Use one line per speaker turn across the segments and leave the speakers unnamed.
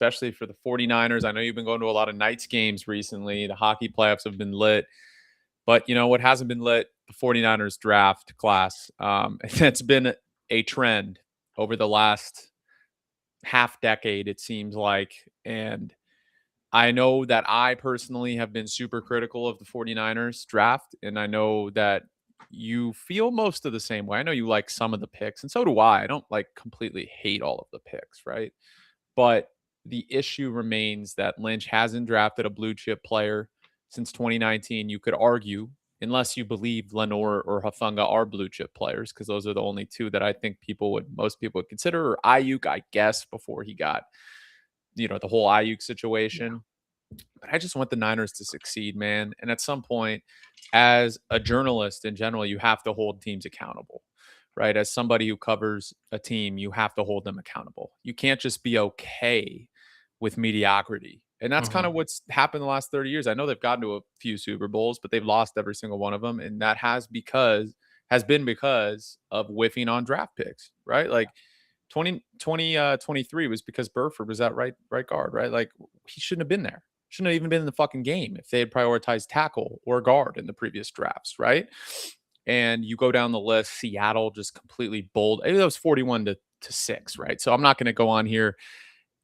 especially for the 49ers. I know you've been going to a lot of Knights games recently. The hockey playoffs have been lit. But, what hasn't been lit? The 49ers draft class. It's been a trend over the last half decade, it seems like. And I know that I personally have been super critical of the 49ers draft. And I know that you feel most of the same way. I know you like some of the picks, and so do I. I don't completely hate all of the picks, right? But the issue remains that Lynch hasn't drafted a blue chip player since 2019. You could argue, unless you believe Lenore or Hufanga are blue chip players, because those are the only two that I think most people would consider. Or Ayuk, I guess, before he got, the whole Ayuk situation. But I just want the Niners to succeed, man. And at some point, as a journalist in general, you have to hold teams accountable, right? As somebody who covers a team, you have to hold them accountable. You can't just be okay with mediocrity. And that's kind of what's happened the last 30 years. I know they've gotten to a few Super Bowls, but they've lost every single one of them. And that has been because of whiffing on draft picks, right? Like 2023 was because Burford was at right guard, right? Like he shouldn't have been there. Shouldn't have even been in the fucking game if they had prioritized tackle or guard in the previous drafts, right? And you go down the list, Seattle just completely bold. It was 41 to 6, right? So I'm not going to go on here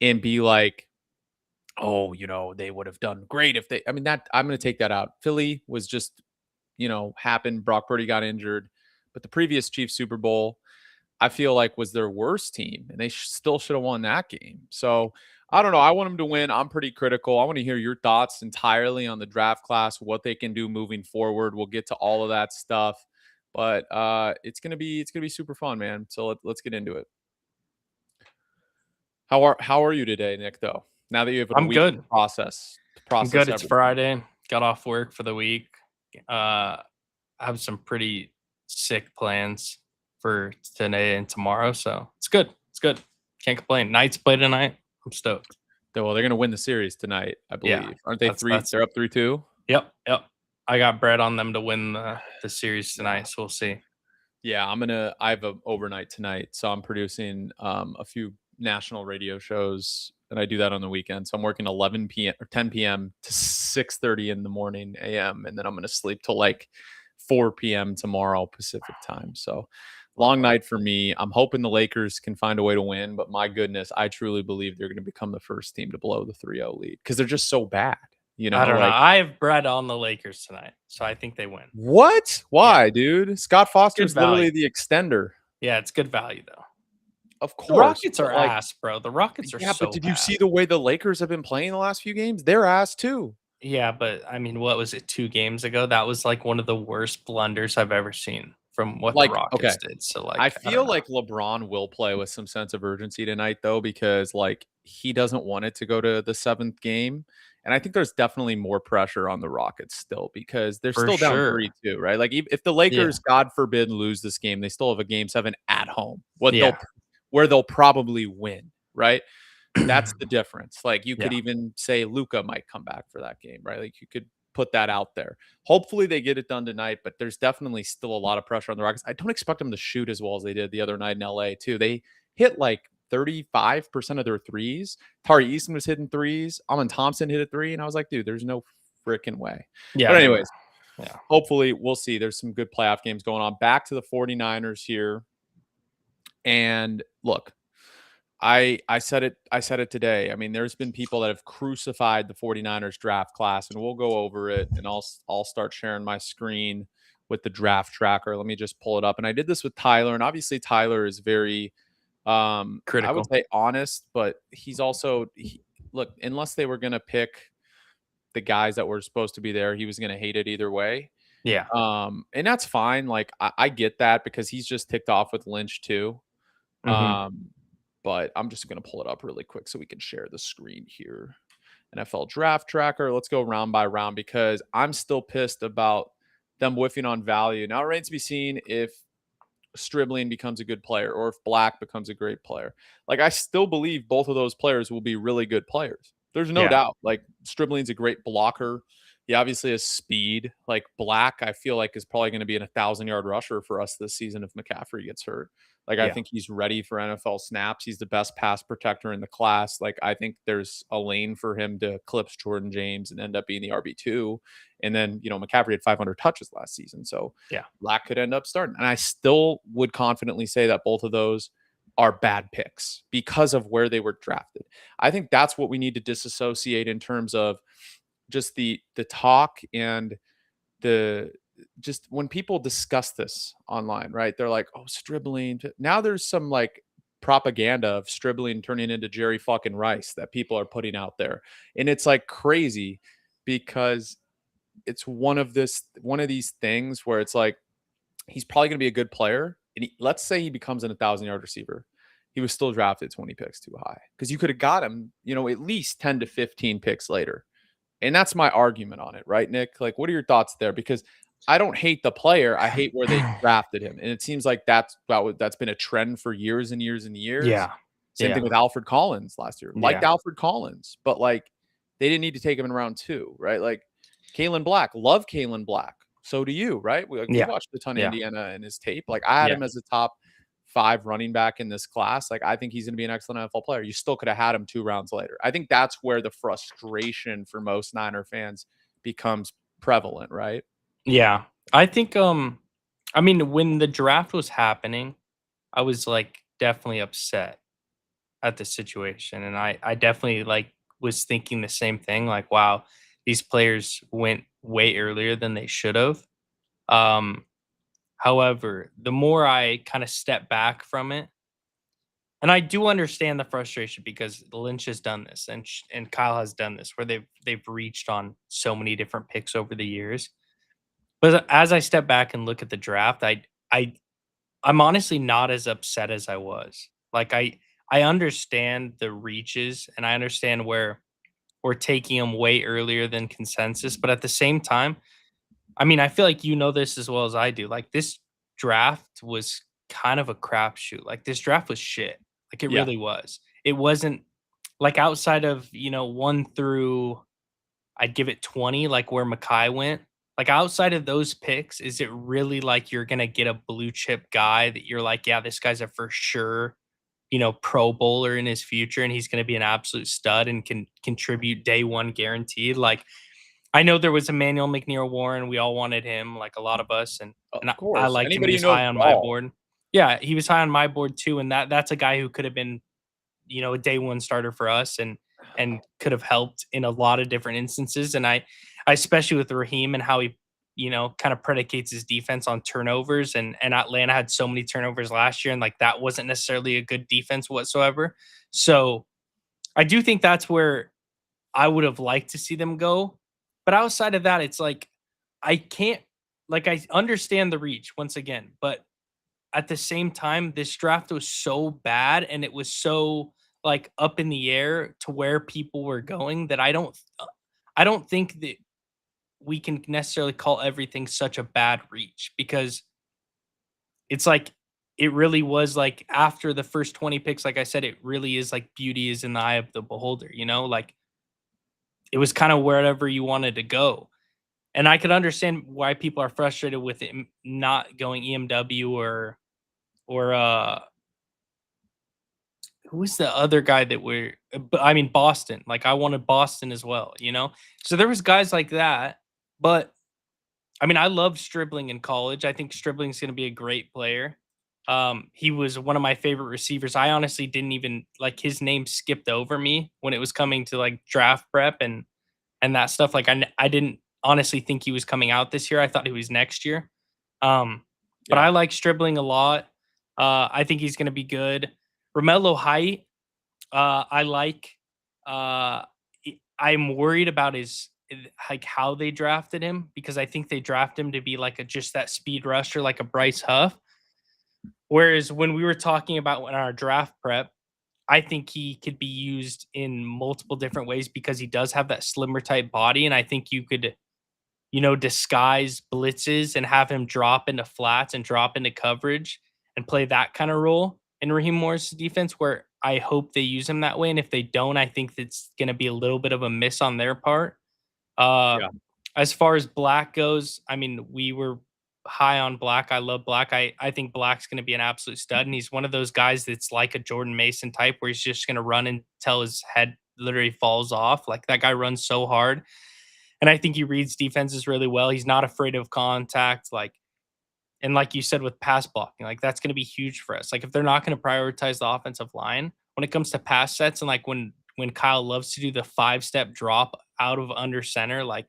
and be like, oh, they would have done great if I'm going to take that out. Philly was just, happened. Brock Purdy got injured, but the previous Chiefs Super Bowl, I feel like was their worst team, and they still should have won that game. So I don't know. I want them to win. I'm pretty critical. I want to hear your thoughts entirely on the draft class, what they can do moving forward. We'll get to all of that stuff, but it's gonna be super fun, man. So let's get into it. How are you today, Nick? Though now that you have a
I'm
week
good.
to process
I'm good. It's
everything.
Friday. Got off work for the week. I have some pretty sick plans for today and tomorrow, so it's good. It's good. Can't complain. Knights play tonight. I'm stoked.
Well, they're gonna win the series tonight, I believe.
Yeah,
Aren't they three?
that's
They're up 3-2.
Yep. I got bread on them to win the series tonight, so we'll see.
Yeah, I have an overnight tonight, so I'm producing a few national radio shows, and I do that on the weekend. So I'm working 11 p.m. or 10 p.m. to 6:30 in the morning a.m. and then I'm going to sleep till 4 p.m. tomorrow Pacific time. So long night for me. I'm hoping the Lakers can find a way to win, but my goodness, I truly believe they're going to become the first team to blow the 3-0 lead because they're just so bad.
I don't know. I have bread on the Lakers tonight, so I think they win.
What? Why, dude? Scott Foster's literally the extender.
Yeah, it's good value though.
Of course.
The Rockets are ass, bro. The Rockets are
but did you see the way the Lakers have been playing the last few games? They're ass too.
Yeah, but I mean, what was it, 2 games ago? That was one of the worst blunders I've ever seen from what the Rockets did. So
I feel like LeBron will play with some sense of urgency tonight though, because he doesn't want it to go to the 7th game. And I think there's definitely more pressure on the Rockets still because they're still down 3-2, right? Like if the Lakers, God forbid, lose this game, they still have a game 7 at home. Where they'll probably win, right? That's the difference. You could even say Luka might come back for that game, right? You could put that out there. Hopefully they get it done tonight, but there's definitely still a lot of pressure on the Rockets. I don't expect them to shoot as well as they did the other night in LA too. They hit 35% of their threes. Tari Eason was hitting threes. Amon Thompson hit a 3, and I was like, dude, there's no freaking way. Yeah. But anyways, hopefully we'll see. There's some good playoff games going on. Back to the 49ers here. And look, I said it today. I mean, there's been people that have crucified the 49ers draft class, and we'll go over it, and I'll start sharing my screen with the draft tracker. Let me just pull it up. And I did this with Tyler, and obviously Tyler is very critical. I would say honest, but he's also look, unless they were going to pick the guys that were supposed to be there, he was going to hate it either way.
Yeah.
And that's fine. I get that because he's just ticked off with Lynch too. But I'm just going to pull it up really quick so we can share the screen here. NFL draft tracker. Let's go round by round because I'm still pissed about them whiffing on value. Now it remains to be seen if Stribling becomes a good player or if Black becomes a great player. I still believe both of those players will be really good players. There's no doubt. Stribling's a great blocker. He obviously has speed. Like Black, I feel like is probably going to be an 1,000-yard rusher for us this season if McCaffrey gets hurt. Like I
Yeah.
think he's ready for NFL snaps. He's the best pass protector in the class. Like I think there's a lane for him to eclipse Jordan James and end up being the RB2. And then, McCaffrey had 500 touches last season. So
Yeah.
Black could end up starting. And I still would confidently say that both of those are bad picks because of where they were drafted. I think that's what we need to disassociate in terms of just the talk and the just when people discuss this online, right? They're like, "Oh, Stribling." Now there's some like propaganda of Stribling turning into Jerry fucking Rice that people are putting out there. And it's like crazy because it's one of these things where it's like he's probably going to be a good player. And let's say he becomes an 1,000-yard receiver. He was still drafted 20 picks too high because you could have got him, at least 10 to 15 picks later. And that's my argument on it, right, Nick? Like, what are your thoughts there? Because I don't hate the player. I hate where they drafted him. And it seems like that's been a trend for years and years and years.
Yeah.
Same thing with Alfred Collins last year. Liked
Yeah.
Alfred Collins, but like they didn't need to take him in round 2, right? Like Kalen Black, love Kalen Black. So do you, right? We
Yeah.
watched a ton of
Yeah.
Indiana and his tape. Like I had him as a top 5 running back in this class. Like I think he's going to be an excellent NFL player. You still could have had him 2 rounds later. I think that's where the frustration for most Niner fans becomes prevalent, right?
Yeah. I think I mean when the draft was happening, I was like definitely upset at the situation. And I definitely like was thinking the same thing. Like, wow, these players went way earlier than they should have. Um, However, the more I kind of step back from it, and I do understand the frustration because Lynch has done this and Kyle has done this where they've reached on so many different picks over the years. But as I step back and look at the draft, I I'm honestly not as upset as I was. Like I understand the reaches and I understand where we're taking them way earlier than consensus, but at the same time, I mean, I feel like you know this as well as I do. Like this draft was kind of a crapshoot. Like this draft was shit. Like it
Yeah.
really was. It wasn't like outside of, 1 through I'd give it 20, like where Mackay went. Like outside of those picks, is it really like you're gonna get a blue chip guy that you're like, yeah, this guy's a for sure, pro bowler in his future and he's gonna be an absolute stud and can contribute day one guaranteed. Like I know there was Emmanuel McNeil Warren. We all wanted him, like a lot of us, and
Of
I
course.
liked him. He
Anybody who
was
knows
high on my
ball.
board. Yeah, he was high on my board too, and that's a guy who could have been, a day one starter for us and could have helped in a lot of different instances. And I especially with Raheem and how he, kind of predicates his defense on turnovers and Atlanta had so many turnovers last year and like that wasn't necessarily a good defense whatsoever. So I do think that's where I would have liked to see them go. But outside of that, it's like I can't like I understand the reach once again, but at the same time, this draft was so bad and it was so like up in the air to where people were going that I don't think that we can necessarily call everything such a bad reach because it's like it really was like after the first 20 picks, like I said, it really is like beauty is in the eye of the beholder, like it was kind of wherever you wanted to go. And I could understand why people are frustrated with it not going EMW or who was the other guy that we're but I mean Boston. Like I wanted Boston as well. So there was guys like that, but I mean I loved Stribling in college. I think Stribling's going to be a great player. He was one of my favorite receivers. I honestly didn't even like his name skipped over me when it was coming to like draft prep and that stuff. Like I didn't honestly think he was coming out this year. I thought he was next year. But
Yeah.
I like Stribling a lot. I think he's going to be good. Romello Height, I like. I'm worried about his like how they drafted him because I think they draft him to be like a just that speed rusher like a Bryce Huff. Whereas when we were talking about in our draft prep, I think he could be used in multiple different ways because he does have that slimmer type body, and I think you could, disguise blitzes and have him drop into flats and drop into coverage and play that kind of role in Raheem Moore's defense. Where I hope they use him that way, and if they don't, I think it's going to be a little bit of a miss on their part. Uh,
Yeah.
As far as Black goes, I mean, we were high on Black. I love Black. I think Black's going to be an absolute stud, and he's one of those guys that's like a Jordan Mason type, where he's just going to run until his head literally falls off. Like that guy runs so hard, and I think he reads defenses really well. He's not afraid of contact. And like you said with pass blocking, like that's going to be huge for us. Like if they're not going to prioritize the offensive line when it comes to pass sets, and like when Kyle loves to do the 5-step drop out of under center, like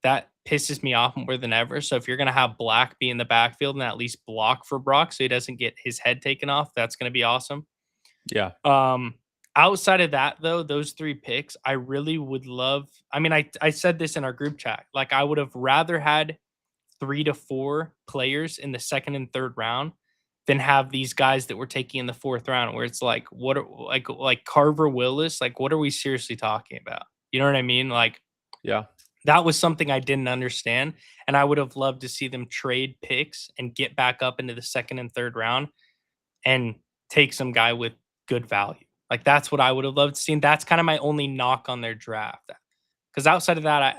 that pisses me off more than ever. So if you're going to have Black be in the backfield and at least block for Brock so he doesn't get his head taken off, that's going to be awesome.
Yeah.
Outside of that, though, those 3 picks, I really would love. I mean, I said this in our group chat. Like, I would have rather had 3 to 4 players in the second and third round than have these guys that we're taking in the 4th round, where it's like, what are like Carver Willis? Like, what are we seriously talking about? You know what I mean? Like,
Yeah.
that was something I didn't understand, and I would have loved to see them trade picks and get back up into the second and third round and take some guy with good value. Like that's what I would have loved to see. And that's kind of my only knock on their draft. Because outside of that,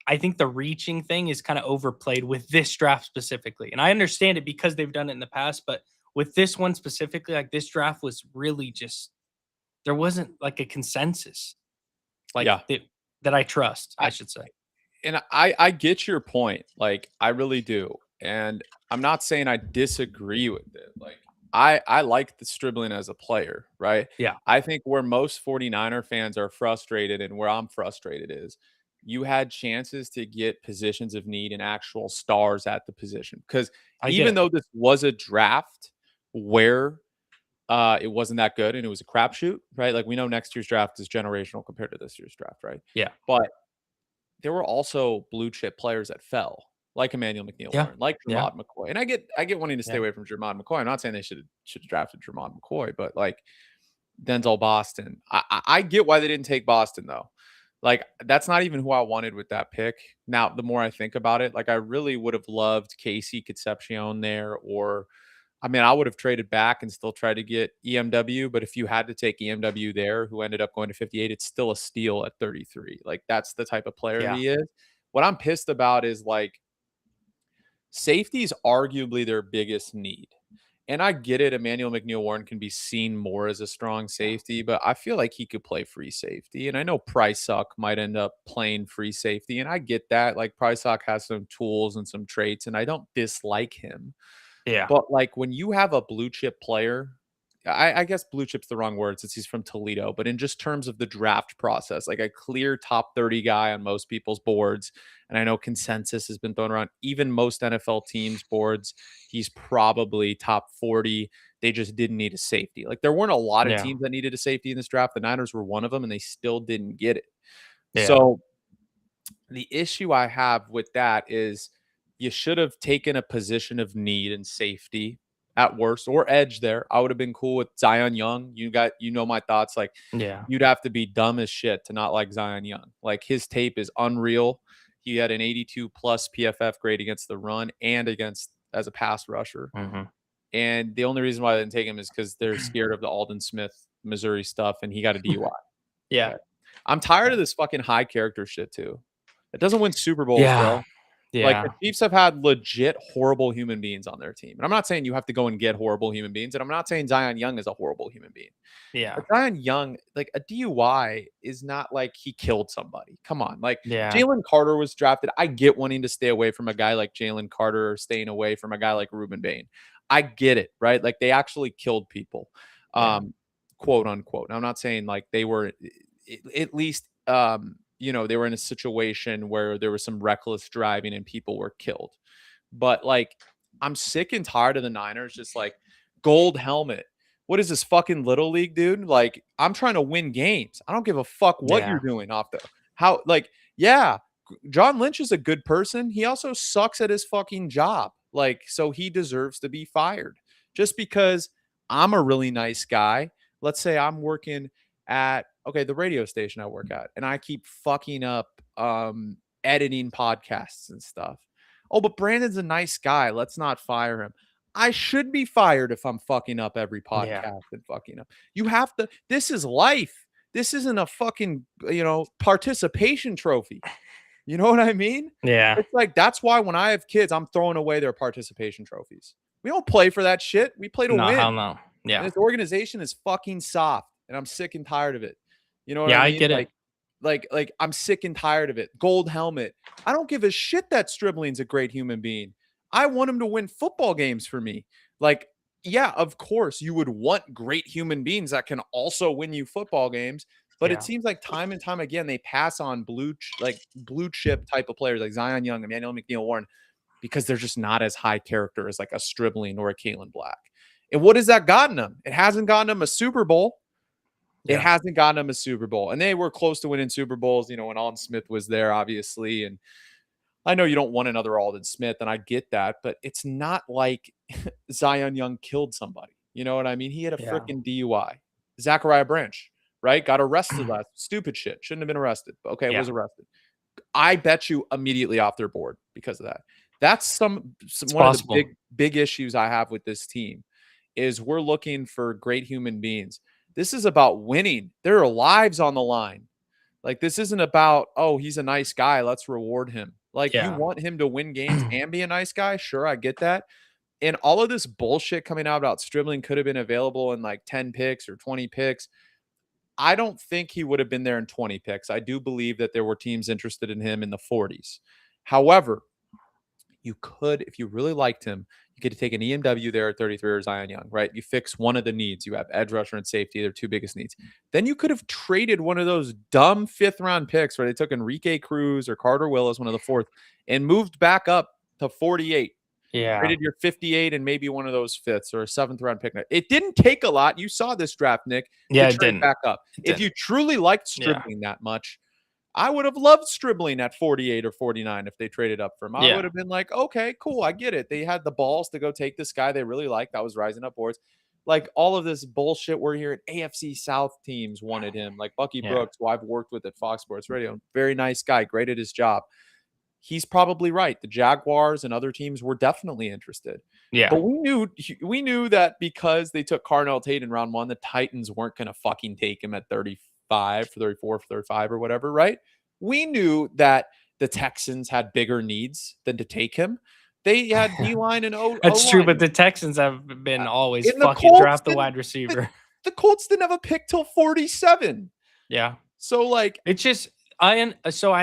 I think the reaching thing is kind of overplayed with this draft specifically. And I understand it because they've done it in the past, but with this one specifically, like this draft was really just there wasn't like a consensus, like
Yeah.
that I trust, I should say.
And I get your point. Like, I really do. And I'm not saying I disagree with it. Like, I like the Stribling as a player, right?
Yeah.
I think where most 49er fans are frustrated and where I'm frustrated is you had chances to get positions of need and actual stars at the position. Because even though this was a draft where it wasn't that good and it was a crapshoot, right? Like, we know next year's draft is generational compared to this year's draft, right?
Yeah.
But there were also blue chip players that fell, like Emmanuel McNeil Warren, like Jermod McCoy. And I get wanting to stay away from Jermod McCoy. I'm not saying they should have drafted Jermod McCoy, but like Denzel Boston. I get why they didn't take Boston though. Like, that's not even who I wanted with that pick. Now, the more I think about it, like I really would have loved Casey Concepcion there, or I mean, I would have traded back and still tried to get EMW, but if you had to take EMW there, who ended up going to 58, it's still a steal at 33. Like, that's the type of player he is. What I'm pissed about is like safety is arguably their biggest need. And I get it. Emmanuel McNeil Warren can be seen more as a strong safety, but I feel like he could play free safety. And I know Prysock might end up playing free safety. And I get that. Like, Prysock has some tools and some traits, and I don't dislike him.
Yeah.
But like when you have a blue chip player, I guess blue chip's the wrong word since he's from Toledo, but in just terms of the draft process, like a clear top 30 guy on most people's boards. And I know consensus has been thrown around, even most NFL teams' boards, he's probably top 40. They just didn't need a safety. Like, there weren't a lot of teams that needed a safety in this draft. The Niners were one of them, and they still didn't get it.
Yeah.
So the issue I have with that is you should have taken a position of need and safety at worst, or edge there. I would have been cool with Zion Young. You know my thoughts. Like, you'd have to be dumb as shit to not like Zion Young. Like, his tape is unreal. He had an 82 plus PFF grade against the run and against as a pass rusher. And the only reason why they didn't take him is because they're scared of the Alden Smith, Missouri stuff, and he got a DUI.
Yeah.
Okay. I'm tired of this fucking high character shit too. It doesn't win Super Bowls, bro. Like, the Chiefs have had legit horrible human beings on their team. And I'm not saying you have to go and get horrible human beings. And I'm not saying Zion Young is a horrible human being.
Yeah.
But Zion Young, like, a DUI is not like he killed somebody. Come on. Like,
Yeah.
Jalen Carter was drafted. I get wanting to stay away from a guy like Jalen Carter or staying away from a guy like Reuben Bain. I get it, right? Like, they actually killed people, quote unquote. Now, I'm not saying like they were at least, you know, they were in a situation where there was some reckless driving and people were killed. But like, I'm sick and tired of the Niners just like, gold helmet. What is this, fucking little league, dude? Like, I'm trying to win games. I don't give a fuck what you're doing off the how. Like, yeah, John Lynch is a good person. He also sucks at his fucking job. Like, so he deserves to be fired just because I'm a really nice guy. Let's say I'm working at the radio station I work at, and I keep fucking up editing podcasts and stuff. Oh, but Brandon's a nice guy. Let's not fire him. I should be fired if I'm fucking up every podcast and fucking up. You have to. This is life. This isn't a fucking, participation trophy. You know what I mean?
Yeah.
It's like, that's why when I have kids, I'm throwing away their participation trophies. We don't play for that shit. We play to
No, hell
win.
no.
And
Yeah.
this organization is fucking soft, and I'm sick and tired of it. You know what
Yeah,
I
I
mean?
get it.
Like I'm sick and tired of it. Gold helmet. I don't give a shit that Stribling's a great human being. I want him to win football games for me. Like, yeah, of course you would want great human beings that can also win you football games. But it
Yeah.
seems like time and time again they pass on blue chip type of players like Zion Young, Emmanuel McNeil Warren, because they're just not as high character as like a Stribling or a Kalen Black. And what has that gotten them? It hasn't gotten them a Super Bowl. It
Yeah.
hasn't gotten them a Super Bowl. And they were close to winning Super Bowls, you know, when Alden Smith was there, obviously. And I know you don't want another Alden Smith, and I get that, but it's not like Zion Young killed somebody. You know what I mean? He had a
Yeah.
freaking DUI. Zachariah Branch, right? Got arrested last. Stupid shit. Shouldn't have been arrested. But okay,
Yeah.
was arrested. I bet you immediately off their board because of that. That's some one
possible.
of the big issues I have with this team is we're looking for great human beings. This is about winning. There are lives on the line. Like, this isn't about, oh, he's a nice guy, let's reward him. Like, you
Yeah.
want him to win games and be a nice guy? Sure, I get that. And all of this bullshit coming out about Stribling could have been available in like 10 picks or 20 picks. I don't think he would have been there in 20 picks. I do believe that there were teams interested in him in the 40s. However, you could, if you really liked him, you could take an EMW there at 33 or Zion Young, right? You fix one of the needs. You have edge rusher and safety, their two biggest needs. Then you could have traded one of those dumb 5th round picks where they took Enrique Cruz or Carter Willis, one of the 4th, and moved back up to 48.
Yeah.
Traded your 58 and maybe one of those 5ths or a 7th round pick. It didn't take a lot. You saw this draft, Nick,
Yeah,
to
it
trade
didn't.
back up. If you truly liked Stribling that much, I would have loved Stribling at 48 or 49 if they traded up for him. I would have been like, okay, cool. I get it. They had the balls to go take this guy they really liked. That was rising up boards. Like, all of this bullshit we're hearing, AFC South teams wanted him. Like Bucky Brooks, who I've worked with at Fox Sports Radio. Very nice guy. Great at his job. He's probably right. The Jaguars and other teams were definitely interested.
Yeah.
But we knew that because they took Carnell Tate in round 1, the Titans weren't going to fucking take him at 35, 34, 35 or whatever, right? We knew that the Texans had bigger needs than to take him. They had D-line and O-line.
That's true, but the Texans have been always
And the
fucking
Colts
draft the
didn't-
wide receiver.
The Colts didn't have a pick till 47.
Yeah.
So, like,
It's just I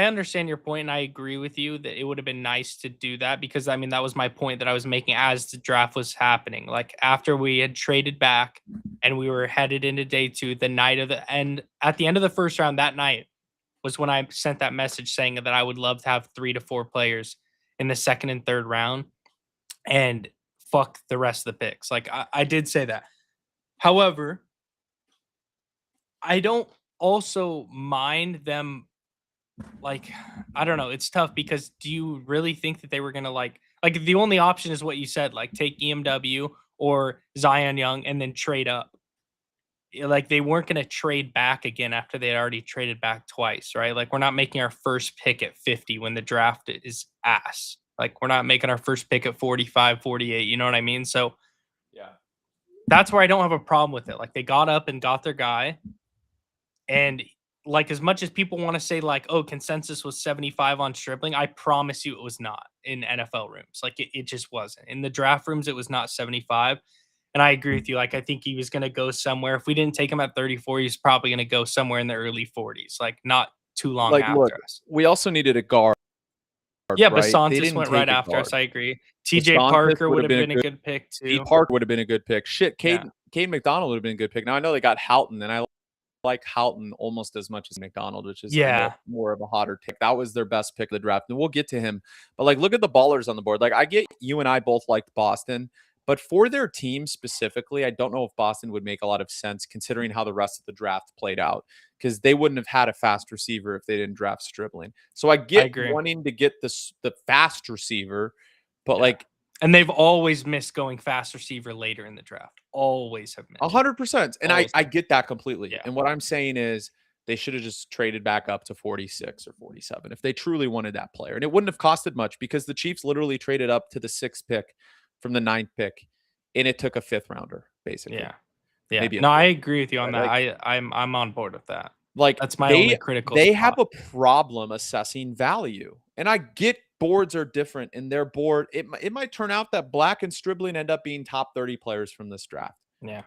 understand your point, and I agree with you that it would have been nice to do that because I mean that was my point that I was making as the draft was happening. Like after we had traded back and we were headed into day 2, the night of the end, at the end of the first round that night was when I sent that message saying that I would love to have 3 to 4 players in the 2nd and 3rd round and fuck the rest of the picks. Like I did say that. However, I don't also mind them. Like, I don't know. It's tough because do you really think that they were going to like the only option is what you said, like take EMW or Zion Young and then trade up. Like they weren't going to trade back again after they had already traded back twice, right? Like we're not making our first pick at 50 when the draft is ass. Like we're not making our first pick at 45, 48. You know what I mean? So
yeah,
that's where I don't have a problem with it. Like they got up and got their guy. And like as much as people want to say like, oh, consensus was 75 on Stribling, I promise you it was not in NFL rooms. Like it just wasn't. In the draft rooms, it was not 75. And I agree with you. Like I think he was going to go somewhere. If we didn't take him at 34, he's probably going to go somewhere in the early 40s, like not too long
like,
after
look,
us.
we also needed a guard.
Yeah,
right?
Basantis went right after us. I agree. TJ Parker would have been a good pick too.
Parker would have been a good pick. Shit, Cade McDonald would have been a good pick. Now I know they got Houghton, and I like Houghton almost as much as McDonald, which is more of a hotter take. That was their best pick of the draft, and we'll get to him. But like, look at the ballers on the board. Like, I get you and I both liked Boston, but for their team specifically, I don't know if Boston would make a lot of sense considering how the rest of the draft played out, because they wouldn't have had a fast receiver if they didn't draft Stribling. So I get wanting to get the fast receiver, but like.
And they've always missed going fast receiver later in the draft. Always have missed.
100%. And I get that completely. Yeah. And what I'm saying is they should have just traded back up to 46 or 47 if they truly wanted that player. And it wouldn't have costed much because the Chiefs literally traded up to the 6th pick from the 9th pick, and it took a 5th rounder, basically.
Yeah. Yeah. No, I agree with you on that. I'm on board with that.
Like
That's my only critical
they
spot.
have a problem assessing value. And I get boards are different and their board it might turn out that Black and Stribling end up being top 30 players from this draft.
Yeah.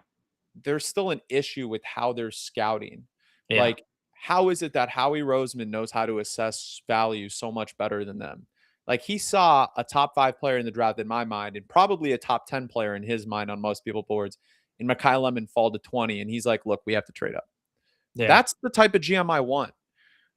There's still an issue with how they're scouting.
Yeah.
Like, how is it that Howie Roseman knows how to assess value so much better than them? Like, he saw a top 5 player in the draft in my mind, and probably a top 10 player in his mind on most people boards, in Mekhi Lemon fall to 20, and he's like, "Look, we have to trade up."
Yeah.
That's the type of GM I want.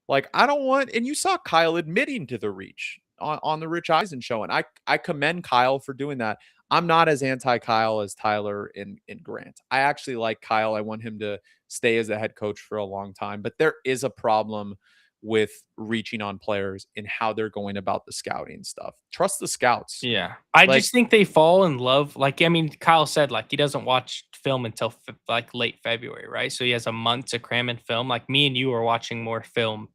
Like, I don't want, and you saw Kyle admitting to the reach on the Rich Eisen show, and I commend Kyle for doing that. I'm not as anti Kyle as Tyler and Grant. I actually like Kyle. I want him to stay as a head coach for a long time, but there is a problem with reaching on players and how they're going about the scouting stuff. Trust the scouts.
Yeah. I
Like,
just think they fall in love. Like, I mean, Kyle said, like, he doesn't watch film until like late February, right? So he has a month to cram in film. Like, me and you are watching more film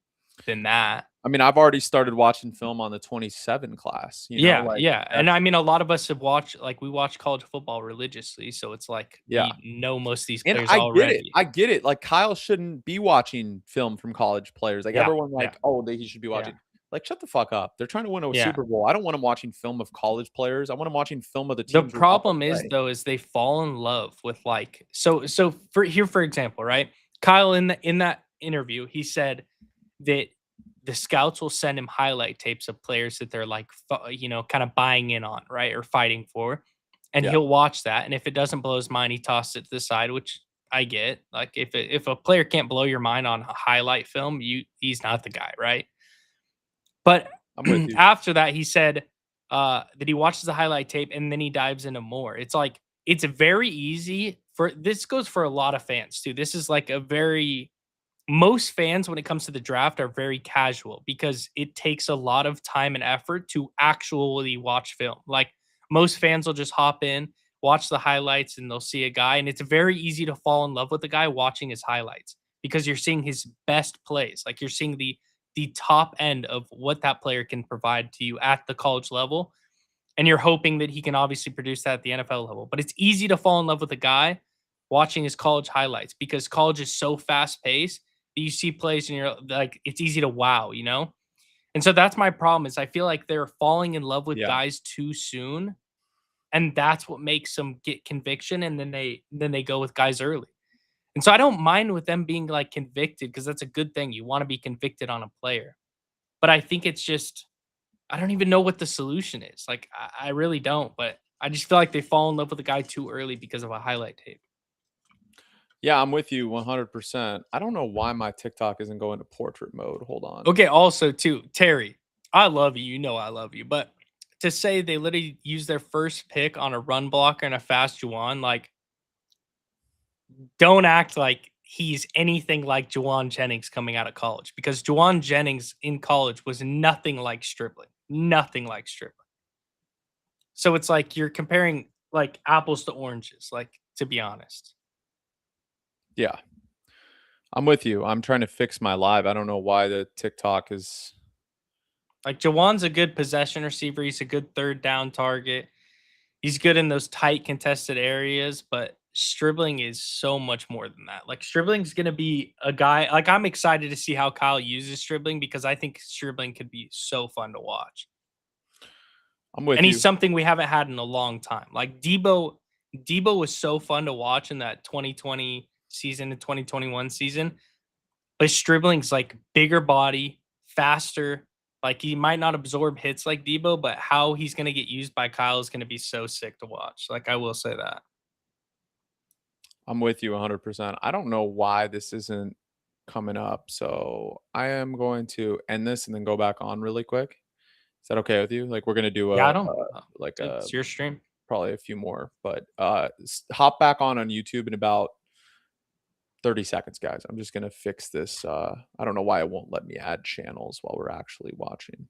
than that.
I mean, I've already started watching film on the 27 class,
Yeah,
like
yeah. And I mean, a lot of us have watched, like, we watch college football religiously. So it's like
yeah.
we know most of these
And
players
I get it.
already.
I get it. Like, Kyle shouldn't be watching film from college players. Like,
Yeah.
everyone
Yeah.
like, "Oh, that he should be
Yeah.
watching." Like, shut the fuck up. They're trying to win a
Yeah.
Super Bowl. I don't want him watching film of college players. I want him watching film of the
The
teams we're about to
problem is
play.
though, is they fall in love with like for example, right? Kyle in that interview, he said that the scouts will send him highlight tapes of players that they're like, kind of buying in on, right? Or fighting for. And
Yeah.
he'll watch that. And if it doesn't blow his mind, he tosses it to the side, which I get. Like if a player can't blow your mind on a highlight film, he's not the guy, right? But
I'm with you.
after that, he said that he watches the highlight tape and then he dives into more. It's like it's very easy for this goes for a lot of fans too. This is like a very most fans when it comes to the draft are very casual because it takes a lot of time and effort to actually watch film. Like most fans will just hop in, watch the highlights, and they'll see a guy, and it's very easy to fall in love with the guy watching his highlights because you're seeing his best plays. Like you're seeing the top end of what that player can provide to you at the college level. And you're hoping that he can obviously produce that at the NFL level. But it's easy to fall in love with a guy watching his college highlights because college is so fast paced that you see plays and you're like, it's easy to wow, you know? And so that's my problem is I feel like they're falling in love with
Yeah.
guys too soon. And that's what makes them get conviction. And then they go with guys early. And so I don't mind with them being like convicted because that's a good thing. You want to be convicted on a player. But I think it's just I don't even know what the solution is. Like I really don't, but I just feel like they fall in love with a guy too early because of a highlight tape.
Yeah, I'm with you 100%. I don't know why my TikTok isn't going to portrait mode. Hold on.
Okay, also too, Terry, I love you. You know I love you, but to say they literally use their first pick on a run blocker and a fast Juwan, like don't act like he's anything like Juwan Jennings coming out of college because Juwan Jennings in college was nothing like Stribling. Nothing like Stribling. So it's like you're comparing like apples to oranges, like to be honest.
Yeah. I'm with you. I'm trying to fix my live. I don't know why the TikTok is.
Like Jawan's a good possession receiver. He's a good third down target. He's good in those tight contested areas, but Stribling is so much more than that. Like Stribling's gonna be a guy. Like I'm excited to see how Kyle uses Stribling because I think Stribling could be so fun to watch.
I'm with
And he's
you.
something we haven't had in a long time. Like Debo was so fun to watch in that 2020 season and 2021 season. But Stribling's like bigger body, faster. Like he might not absorb hits like Debo, but how he's gonna get used by Kyle is gonna be so sick to watch. Like I will say that.
I'm with you 100%. I don't know why this isn't coming up. So I am going to end this and then go back on really quick. Is that okay with you? Like, we're gonna do
Yeah, I
a
don't.
like a
It's your stream.
probably a few more, but hop back on YouTube in about 30 seconds, guys. I'm just gonna fix this. I don't know why it won't let me add channels while we're actually watching.